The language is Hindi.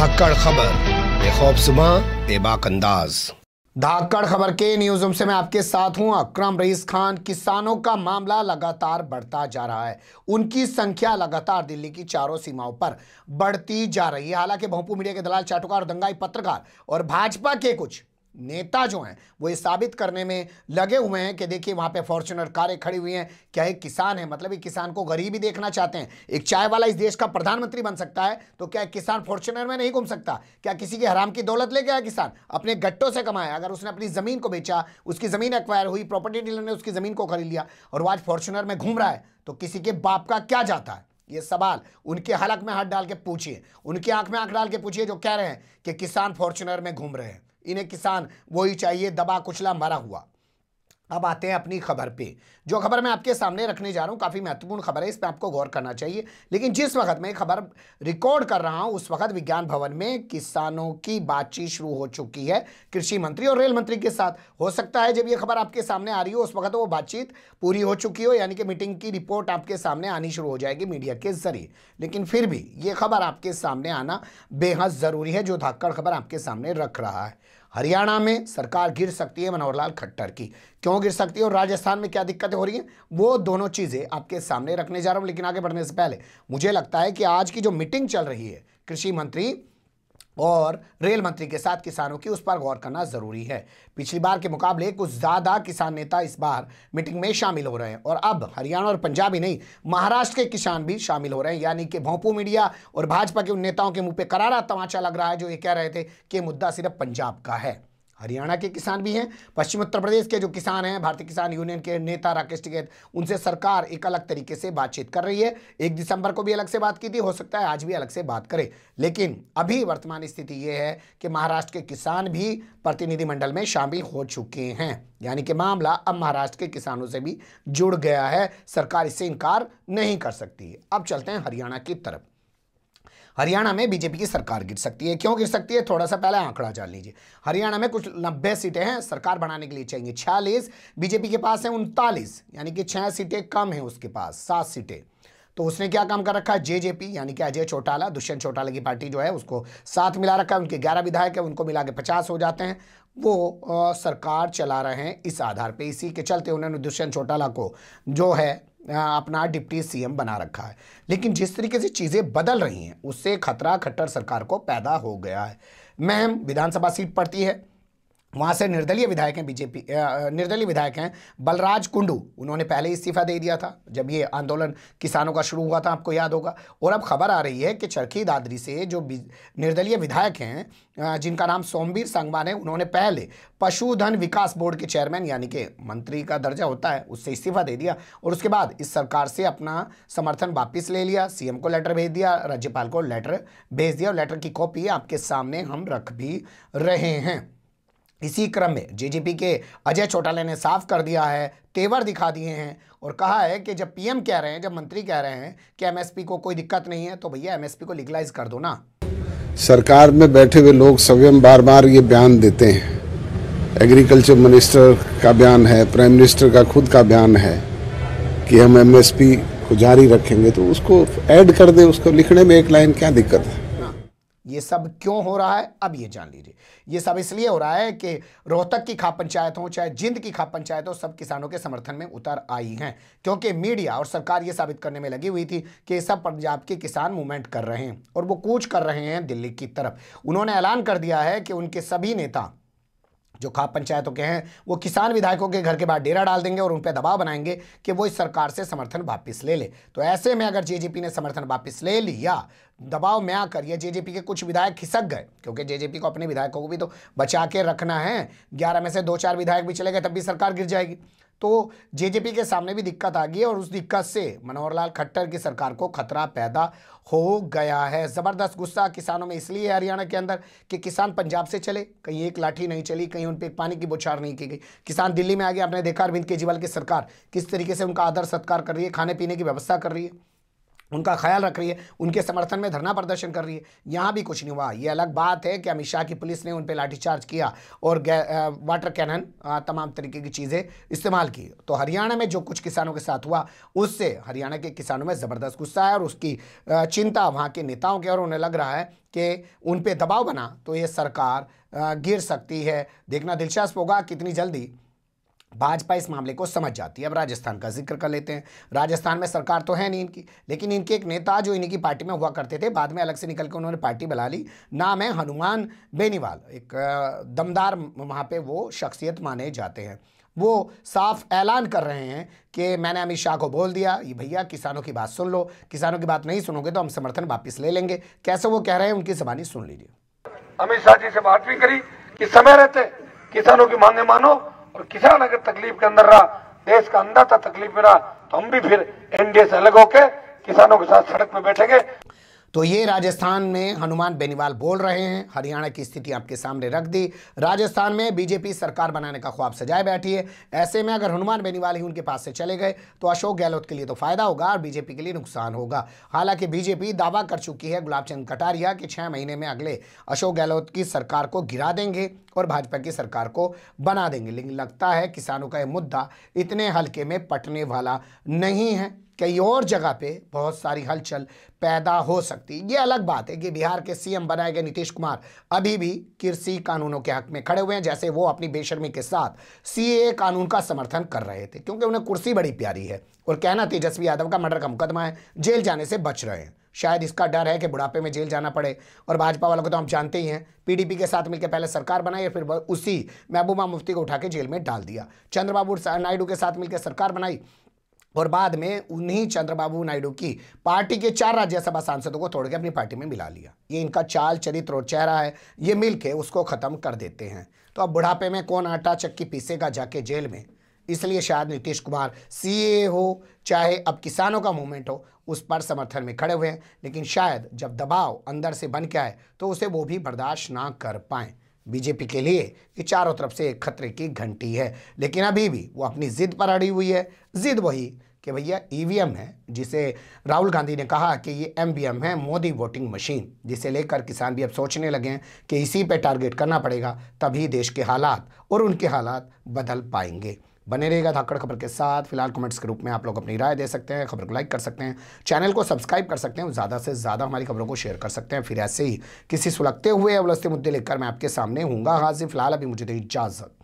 धाकड़ खबर, बेखौफज़ुबां, बेबाक अंदाज। धाकड़ खबर के न्यूज़ रूम से मैं आपके साथ हूं अकरम रईस खान। किसानों का मामला लगातार बढ़ता जा रहा है। उनकी संख्या लगातार दिल्ली की चारों सीमाओं पर बढ़ती जा रही है। हालांकि भोंपू मीडिया के दलाल, चाटुकार और दंगाई पत्रकार और भाजपा के कुछ नेता जो हैं वो ये साबित करने में लगे हुए हैं कि देखिए वहां पे फॉर्च्यूनर कारें खड़ी हुई हैं। क्या एक किसान है, मतलब एक किसान को गरीबी देखना चाहते हैं? एक चाय वाला इस देश का प्रधानमंत्री बन सकता है तो क्या एक किसान फॉर्च्यूनर में नहीं घूम सकता? क्या किसी की हराम की दौलत लेके आया किसान? अपने गट्टों से कमाया। अगर उसने अपनी जमीन को बेचा, उसकी जमीन एक्वायर हुई, प्रॉपर्टी डीलर ने उसकी जमीन को खरीद लिया और वो आज फॉर्च्यूनर में घूम रहा है, तो किसी के बाप का क्या जाता है? ये सवाल उनके हलक में हाथ डाल के पूछिए, उनकी आंख में आंख डाल के पूछिए जो कह रहे हैं कि किसान फॉर्च्यूनर में घूम रहे हैं। इन्हें किसान वही चाहिए, दबा कुचला मरा हुआ। अब आते हैं अपनी खबर पे। जो खबर मैं आपके सामने रखने जा रहा हूं काफी महत्वपूर्ण खबर है, इस पे आपको गौर करना चाहिए। लेकिन जिस वक्त मैं खबर रिकॉर्ड कर रहा हूं उस वक्त विज्ञान भवन में किसानों की बातचीत शुरू हो चुकी है कृषि मंत्री और रेल मंत्री के साथ। हो सकता है जब ये खबर आपके सामने आ रही हो उस वक्त वो बातचीत पूरी हो चुकी हो, यानी कि मीटिंग की रिपोर्ट आपके सामने आनी शुरू हो जाएगी मीडिया के जरिए। लेकिन फिर भी ये खबर आपके सामने आना बेहद जरूरी है, जो धाकड़ खबर आपके सामने रख रहा है। हरियाणा में सरकार गिर सकती है मनोहर लाल खट्टर की। क्यों गिर सकती है और राजस्थान में क्या दिक्कतें हो रही हैं, वो दोनों चीजें आपके सामने रखने जा रहा हूं। लेकिन आगे बढ़ने से पहले मुझे लगता है कि आज की जो मीटिंग चल रही है कृषि मंत्री और रेल मंत्री के साथ किसानों की, उस पर गौर करना जरूरी है। पिछली बार के मुकाबले कुछ ज्यादा किसान नेता इस बार मीटिंग में शामिल हो रहे हैं और अब हरियाणा और पंजाब ही नहीं, महाराष्ट्र के किसान भी शामिल हो रहे हैं। यानी कि भोंपू मीडिया और भाजपा के उन नेताओं के मुंह पे करारा तमाचा लग रहा है जो ये कह रहे थे कि मुद्दा सिर्फ पंजाब का है। हरियाणा के किसान भी हैं, पश्चिम उत्तर प्रदेश के जो किसान हैं, भारतीय किसान यूनियन के नेता राकेश टिकैत, उनसे सरकार एक अलग तरीके से बातचीत कर रही है। 1 दिसंबर को भी अलग से बात की थी, हो सकता है आज भी अलग से बात करे। लेकिन अभी वर्तमान स्थिति ये है कि महाराष्ट्र के किसान भी प्रतिनिधिमंडल में शामिल हो चुके हैं। यानी कि मामला अब महाराष्ट्र के किसानों से भी जुड़ गया है। सरकार इससे इनकार नहीं कर सकती है। अब चलते हैं हरियाणा की तरफ। हरियाणा में बीजेपी की सरकार गिर सकती है। क्यों गिर सकती है, थोड़ा सा पहले आंकड़ा जान लीजिए। हरियाणा में कुछ 90 सीटें हैं, सरकार बनाने के लिए चाहिए 46, बीजेपी के पास है 39, यानी कि 6 सीटें कम है उसके पास, 7 सीटें। तो उसने क्या काम कर रखा है, जेजेपी यानी कि अजय चौटाला, दुष्यंत चौटाला की पार्टी जो है उसको साथ मिला रखा है। उनके 11 विधायक है, उनको मिला के 50 हो जाते हैं। वो सरकार चला रहे हैं इस आधार पे। इसी के चलते उन्होंने दुष्यंत चौटाला को जो है अपना डिप्टी सीएम बना रखा है। लेकिन जिस तरीके से चीजें बदल रही हैं उससे खतरा खट्टर सरकार को पैदा हो गया है। महम विधानसभा सीट पड़ती है, वहां से निर्दलीय विधायक हैं, बीजेपी निर्दलीय विधायक हैं बलराज कुंडू, उन्होंने पहले इस्तीफा दे दिया था जब ये आंदोलन किसानों का शुरू हुआ था, आपको याद होगा। और अब खबर आ रही है कि चरखी दादरी से जो निर्दलीय विधायक हैं जिनका नाम सोमवीर सांगवान है, उन्होंने पहले पशुधन विकास बोर्ड के चेयरमैन यानी कि मंत्री का दर्जा होता है उससे इस्तीफा दे दिया और उसके बाद इस सरकार से अपना समर्थन वापस ले लिया। सीएम को लेटर भेज दिया, राज्यपाल को लेटर भेज दिया और लेटर की कॉपी आपके सामने हम रख भी रहे हैं। इसी क्रम में जेजेपी के अजय चौटाला ने साफ कर दिया है, तेवर दिखा दिए हैं और कहा है कि जब पीएम कह रहे हैं, जब मंत्री कह रहे हैं कि एमएसपी को कोई दिक्कत नहीं है, तो भैया एमएसपी को लीगलाइज कर दो ना। सरकार में बैठे हुए लोग स्वयं बार बार ये बयान देते हैं। एग्रीकल्चर मिनिस्टर का बयान है, प्राइम मिनिस्टर का खुद का बयान है कि हम एमएसपी को जारी रखेंगे, तो उसको ऐड कर दे, उसको लिखने में एक लाइन, क्या दिक्कत है। ये सब क्यों हो रहा है अब ये जान लीजिए। ये सब इसलिए हो रहा है कि रोहतक की खाप पंचायत हो चाहे जिंद की खाप पंचायत हो, सब किसानों के समर्थन में उतर आई हैं, क्योंकि मीडिया और सरकार ये साबित करने में लगी हुई थी कि सब पंजाब के किसान मूवमेंट कर रहे हैं और वो कूच कर रहे हैं दिल्ली की तरफ। उन्होंने ऐलान कर दिया है कि उनके सभी नेता जो खाप पंचायतों के हैं वो किसान विधायकों के घर के बाहर डेरा डाल देंगे और उन पर दबाव बनाएंगे कि वो इस सरकार से समर्थन वापस ले ले। तो ऐसे में अगर जेजेपी ने समर्थन वापस ले लिया, दबाव में आकर, या जेजेपी के कुछ विधायक खिसक गए, क्योंकि जेजेपी को अपने विधायकों को भी तो बचा के रखना है, 11 में से 2-4 विधायक भी चले गए तब भी सरकार गिर जाएगी। तो जेजेपी के सामने भी दिक्कत आ गई और उस दिक्कत से मनोहर लाल खट्टर की सरकार को खतरा पैदा हो गया है। जबरदस्त गुस्सा किसानों में इसलिए है हरियाणा के अंदर कि किसान पंजाब से चले, कहीं एक लाठी नहीं चली, कहीं उन पे पानी की बौछार नहीं की गई। किसान दिल्ली में आ गए, आपने देखा अरविंद केजरीवाल की सरकार किस तरीके से उनका आदर सत्कार कर रही है, खाने पीने की व्यवस्था कर रही है। उनका ख्याल रख रही है, उनके समर्थन में धरना प्रदर्शन कर रही है। यहाँ भी कुछ नहीं हुआ। ये अलग बात है कि अमित शाह की पुलिस ने उन पर लाठीचार्ज किया और वाटर कैनन तमाम तरीके की चीज़ें इस्तेमाल की। तो हरियाणा में जो कुछ किसानों के साथ हुआ उससे हरियाणा के किसानों में ज़बरदस्त गुस्सा है और उसकी चिंता वहाँ के नेताओं की, और उन्हें लग रहा है कि उन पर दबाव बना तो ये सरकार गिर सकती है। देखना दिलचस्प होगा कितनी जल्दी भाजपा इस मामले को समझ जाती है। अब राजस्थान का जिक्र कर लेते हैं। राजस्थान में सरकार तो है नहीं इनकी, लेकिन इनके एक नेता जो इन्हीं की पार्टी में हुआ करते थे, बाद में अलग से निकल के उन्होंने पार्टी बना ली। नाम है हनुमान बेनीवाल। एक दमदार वहाँ पे वो शख्सियत माने जाते हैं। वो साफ ऐलान कर रहे हैं कि मैंने अमित शाह को बोल दिया, ये भैया किसानों की बात सुन लो, किसानों की बात नहीं सुनोगे तो हम समर्थन वापस ले लेंगे। कैसे वो कह रहे हैं उनकी ज़बानी सुन लीजिए। अमित शाह जी से बात भी करी कि समय रहते किसानों की मांगे मानो, और किसान अगर तकलीफ के अंदर रहा, देश का अंदाता तकलीफ में रहा, तो हम भी फिर एनडीए से अलग होकर किसानों के साथ सड़क पे बैठेंगे। तो ये राजस्थान में हनुमान बेनीवाल बोल रहे हैं। हरियाणा की स्थिति आपके सामने रख दी। राजस्थान में बीजेपी सरकार बनाने का ख्वाब सजाए बैठी है। ऐसे में अगर हनुमान बेनीवाल ही उनके पास से चले गए तो अशोक गहलोत के लिए तो फायदा होगा और बीजेपी के लिए नुकसान होगा। हालांकि बीजेपी दावा कर चुकी है, गुलाब चंद कटारिया, कि 6 महीने में अगले अशोक गहलोत की सरकार को गिरा देंगे और भाजपा की सरकार को बना देंगे। लेकिन लगता है किसानों का यह मुद्दा इतने हल्के में पटने वाला नहीं है। कई और जगह पे बहुत सारी हलचल पैदा हो सकती है। ये अलग बात है कि बिहार के सीएम बनाए गए नीतीश कुमार अभी भी कृषि कानूनों के हक में खड़े हुए हैं, जैसे वो अपनी बेशर्मी के साथ सीएए कानून का समर्थन कर रहे थे, क्योंकि उन्हें कुर्सी बड़ी प्यारी है। और कहना तेजस्वी यादव का मर्डर का मुकदमा है, जेल जाने से बच रहे हैं। शायद इसका डर है कि बुढ़ापे में जेल जाना पड़े। और भाजपा वालों को तो हम जानते ही हैं, पीडीपी के साथ मिलकर पहले सरकार बनाई और फिर उसी महबूबा मुफ्ती को उठा के जेल में डाल दिया। चंद्रबाबू नायडू के साथ मिलकर सरकार बनाई और बाद में उन्हीं चंद्रबाबू नायडू की पार्टी के 4 राज्यसभा सांसदों को तोड़ के अपनी पार्टी में मिला लिया। ये इनका चाल चरित्र और चेहरा है, ये मिलके उसको ख़त्म कर देते हैं। तो अब बुढ़ापे में कौन आटा चक्की पीसेगा जाके जेल में। इसलिए शायद नीतीश कुमार सीएए हो चाहे अब किसानों का मूवमेंट हो, उस पर समर्थन में खड़े हुए हैं। लेकिन शायद जब दबाव अंदर से बन के आए तो उसे वो भी बर्दाश्त ना कर पाएँ। बीजेपी के लिए ये चारों तरफ से एक खतरे की घंटी है, लेकिन अभी भी वो अपनी जिद पर अड़ी हुई है। जिद वही कि भैया ईवीएम है, जिसे राहुल गांधी ने कहा कि ये एमवीएम है, मोदी वोटिंग मशीन, जिसे लेकर किसान भी अब सोचने लगे हैं कि इसी पे टारगेट करना पड़ेगा, तभी देश के हालात और उनके हालात बदल पाएंगे। बने रहेगा धाकड़ खबर के साथ। फिलहाल कमेंट्स के रूप में आप लोग अपनी राय दे सकते हैं, खबर को लाइक कर सकते हैं, चैनल को सब्सक्राइब कर सकते हैं, ज़्यादा से ज़्यादा हमारी खबरों को शेयर कर सकते हैं। फिर ऐसे ही किसी सुलगते हुए या उलझते मुद्दे लेकर मैं आपके सामने हूँगा हाजिर। फिलहाल अभी मुझे दे इजाज़त।